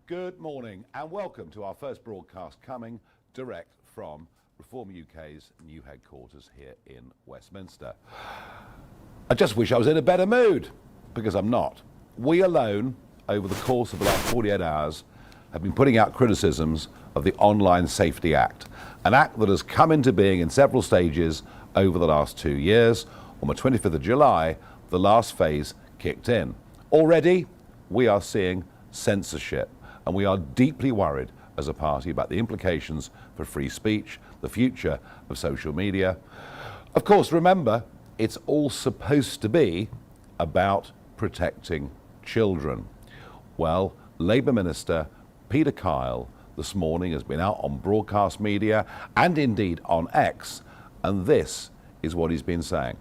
Good morning and welcome to our first broadcast coming direct from Reform UK's new headquarters here in Westminster. I just wish I was in a better mood, because I'm not. We alone, over the course of the last 48 hours, have been putting out criticisms of the Online Safety Act, an act that has come into being in several stages over the last 2 years. On the 25th of July, the last phase kicked in. Already, we are seeing censorship, and we are deeply worried as a party about the implications for free speech, the future of social media. Of course, remember, it's all supposed to be about protecting children. Well, Labour Minister Peter Kyle this morning has been out on broadcast media and indeed on X, and this is what he's been saying.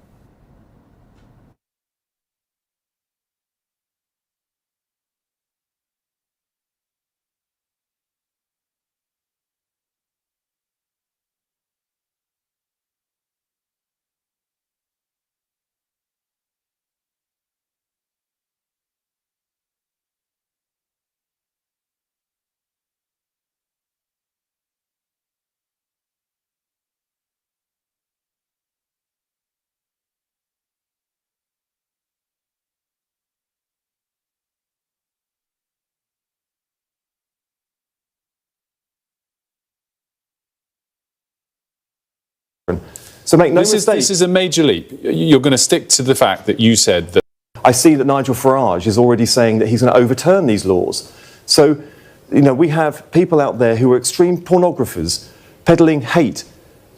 So make no mistake. This is a major leap. You're going to stick to the fact that you said that. I see that Nigel Farage is already saying that he's going to overturn these laws. So, we have people out there who are extreme pornographers, peddling hate,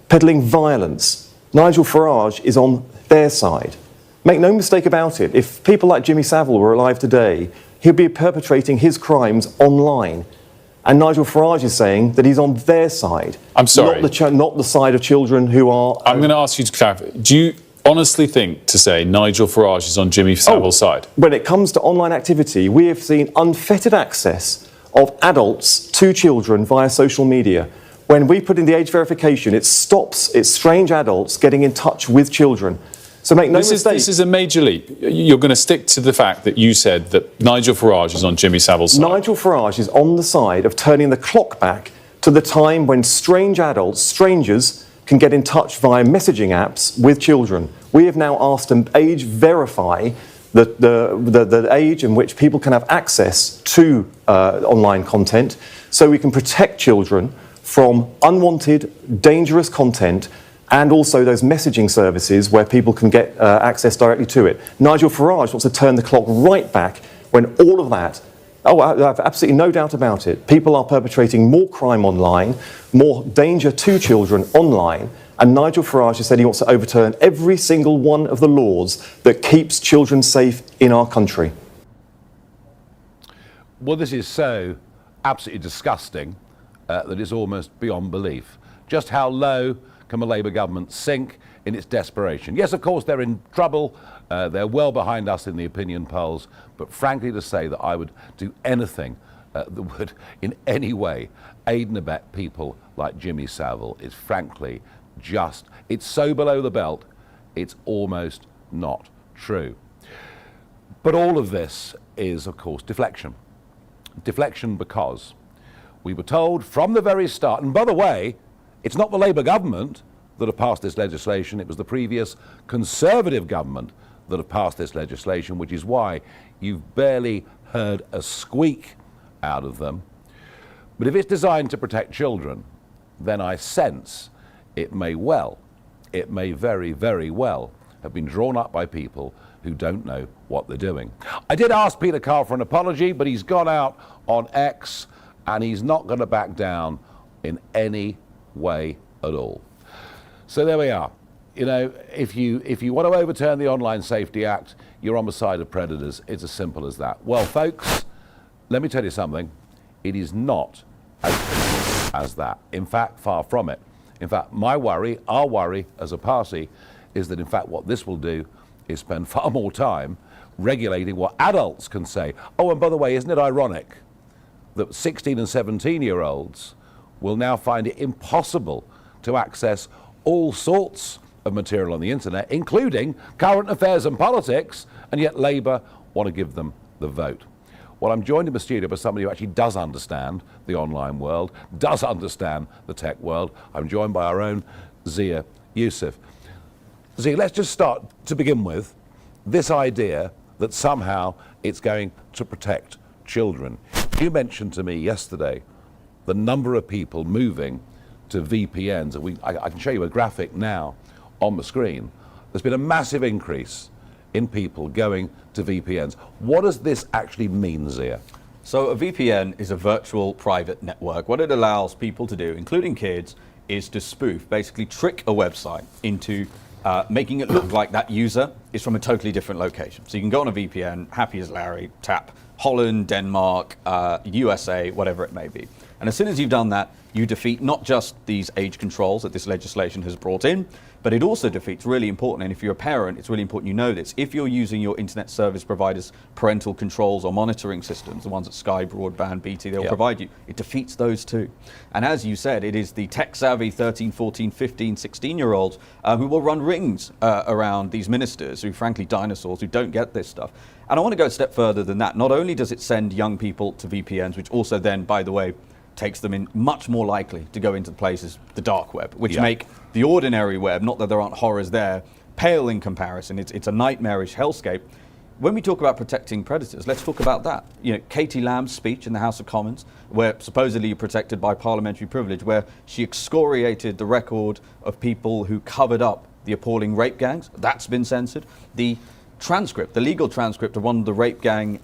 peddling violence. Nigel Farage is on their side. Make no mistake about it. If people like Jimmy Savile were alive today, he'd be perpetrating his crimes online. And Nigel Farage is saying that he's on their side. I'm sorry. Not the side of children who are... I'm going to ask you to clarify. Do you honestly think to say Nigel Farage is on Jimmy Savile's side? When it comes to online activity, we have seen unfettered access of adults to children via social media. When we put in the age verification, it stops strange adults getting in touch with children. So make no mistake. This is a major leap. You're going to stick to the fact that you said that Nigel Farage is on Jimmy Savile's side. Nigel Farage is on the side of turning the clock back to the time when strange adults, strangers, can get in touch via messaging apps with children. We have now asked them to age verify the age in which people can have access to online content, so we can protect children from unwanted, dangerous content, and also those messaging services where people can get access directly to it. Nigel Farage wants to turn the clock right back when all of that, I have absolutely no doubt about it, people are perpetrating more crime online, more danger to children online, and Nigel Farage has said he wants to overturn every single one of the laws that keeps children safe in our country. Well, this is so absolutely disgusting that it's almost beyond belief. Just how low can the Labour government sink in its desperation? Yes, of course, they're in trouble. They're well behind us in the opinion polls. But frankly, to say that I would do anything that would in any way aid and abet people like Jimmy Savile is frankly it's so below the belt, it's almost not true. But all of this is, of course, deflection. Deflection because we were told from the very start, and by the way, it's not the Labour government that have passed this legislation, it was the previous Conservative government that have passed this legislation, which is why you've barely heard a squeak out of them. But if it's designed to protect children, then I sense it may very, very well have been drawn up by people who don't know what they're doing. I did ask Peter Kyle for an apology, but he's gone out on X and he's not going to back down in any way at all. So there we are. If you want to overturn the Online Safety Act, you're on the side of predators. It's as simple as that. Well, folks, let me tell you something. It is not as simple as that. In fact, far from it. In fact, my worry, our worry as a party, is that in fact what this will do is spend far more time regulating what adults can say. Oh, and by the way, isn't it ironic that 16 and 17-year-olds will now find it impossible to access all sorts of material on the internet, including current affairs and politics, and yet Labour want to give them the vote. Well, I'm joined in the studio by somebody who actually does understand the online world, does understand the tech world. I'm joined by our own Zia Youssef. Zia, let's just start to begin with this idea that somehow it's going to protect children. You mentioned to me yesterday the number of people moving to VPNs. I can show you a graphic now on the screen. There's been a massive increase in people going to VPNs. What does this actually mean, Zia? So a VPN is a virtual private network. What it allows people to do, including kids, is to spoof, basically trick a website into making it look like that user is from a totally different location. So you can go on a VPN, happy as Larry, tap Holland, Denmark, USA, whatever it may be. And as soon as you've done that, you defeat not just these age controls that this legislation has brought in, but it also defeats, really important, and if you're a parent, it's really important you know this, if you're using your internet service provider's parental controls or monitoring systems, the ones that Sky, Broadband, BT, they'll provide you, it defeats those too. And as you said, it is the tech-savvy 13, 14, 15, 16-year-olds who will run rings around these ministers who, frankly, dinosaurs, who don't get this stuff. And I want to go a step further than that. Not only does it send young people to VPNs, which also then, by the way, takes them in much more likely to go into places, the dark web, which make the ordinary web, not that there aren't horrors there, pale in comparison. It's a nightmarish hellscape. When we talk about protecting predators, let's talk about that. You know, Katie Lamb's speech in the House of Commons, where supposedly you're protected by parliamentary privilege, where she excoriated the record of people who covered up the appalling rape gangs, that's been censored. The transcript, the legal transcript of one of the rape gang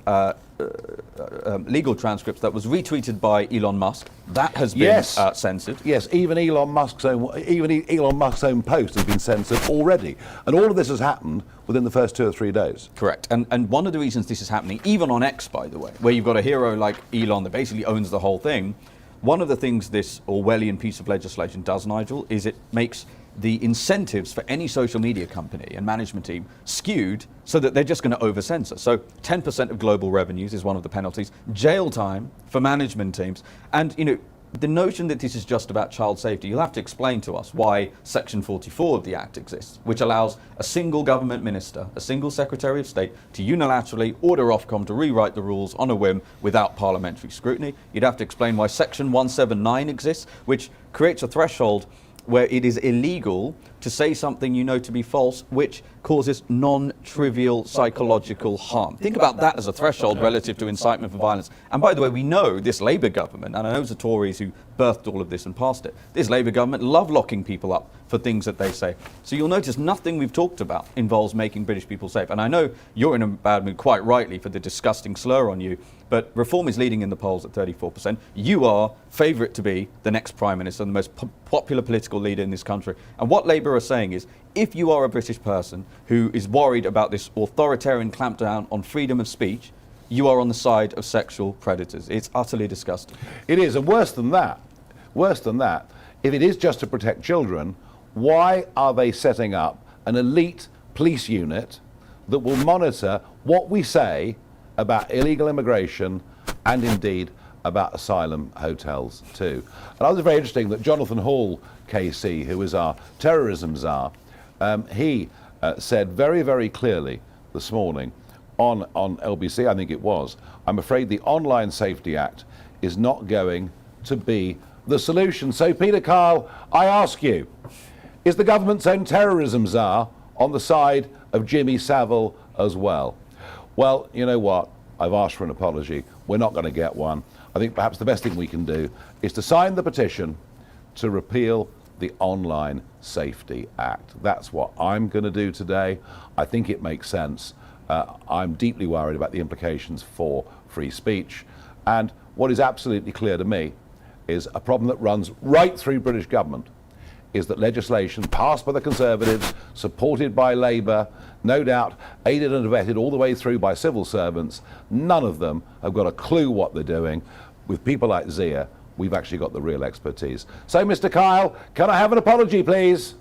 legal transcripts that was retweeted by Elon Musk, that has been censored. Yes, even Elon Musk's own post has been censored already, and all of this has happened within the first 2 or 3 days. Correct, and one of the reasons this is happening, even on X, by the way, where you've got a hero like Elon that basically owns the whole thing, one of the things this Orwellian piece of legislation does, Nigel, is it makes the incentives for any social media company and management team skewed so that they're just going to over-censor. So 10% of global revenues is one of the penalties, jail time for management teams. And, you know, the notion that this is just about child safety, you'll have to explain to us why Section 44 of the Act exists, which allows a single government minister, a single Secretary of State, to unilaterally order Ofcom to rewrite the rules on a whim without parliamentary scrutiny. You'd have to explain why Section 179 exists, which creates a threshold where it is illegal to say something you know to be false, which causes non-trivial psychological harm. Think about that as a threshold relative to incitement for violence. And by the way, we know this Labour government, and I know it was the Tories who birthed all of this and passed it, this Labour government love locking people up for things that they say. So you'll notice nothing we've talked about involves making British people safe. And I know you're in a bad mood, quite rightly, for the disgusting slur on you, but Reform is leading in the polls at 34%. You are favourite to be the next Prime Minister, the most popular political leader in this country. And what Labour are saying is, if you are a British person who is worried about this authoritarian clampdown on freedom of speech, you are on the side of sexual predators. It's utterly disgusting. It is, and worse than that, if it is just to protect children, why are they setting up an elite police unit that will monitor what we say about illegal immigration and indeed about asylum hotels too? And I was very interesting that Jonathan Hall, KC, who is our terrorism czar, he said very, very clearly this morning on LBC, I think it was, I'm afraid the Online Safety Act is not going to be the solution. So, Peter Kyle, I ask you, is the government's own terrorism czar on the side of Jimmy Savile as well? Well, you know what? I've asked for an apology. We're not going to get one. I think perhaps the best thing we can do is to sign the petition to repeal the Online Safety Act. That's what I'm going to do today. I think it makes sense. I'm deeply worried about the implications for free speech. And what is absolutely clear to me is a problem that runs right through British government is that legislation passed by the Conservatives, supported by Labour, no doubt aided and abetted all the way through by civil servants, none of them have got a clue what they're doing. With people like Zia, we've actually got the real expertise. So, Mr. Kyle, can I have an apology, please?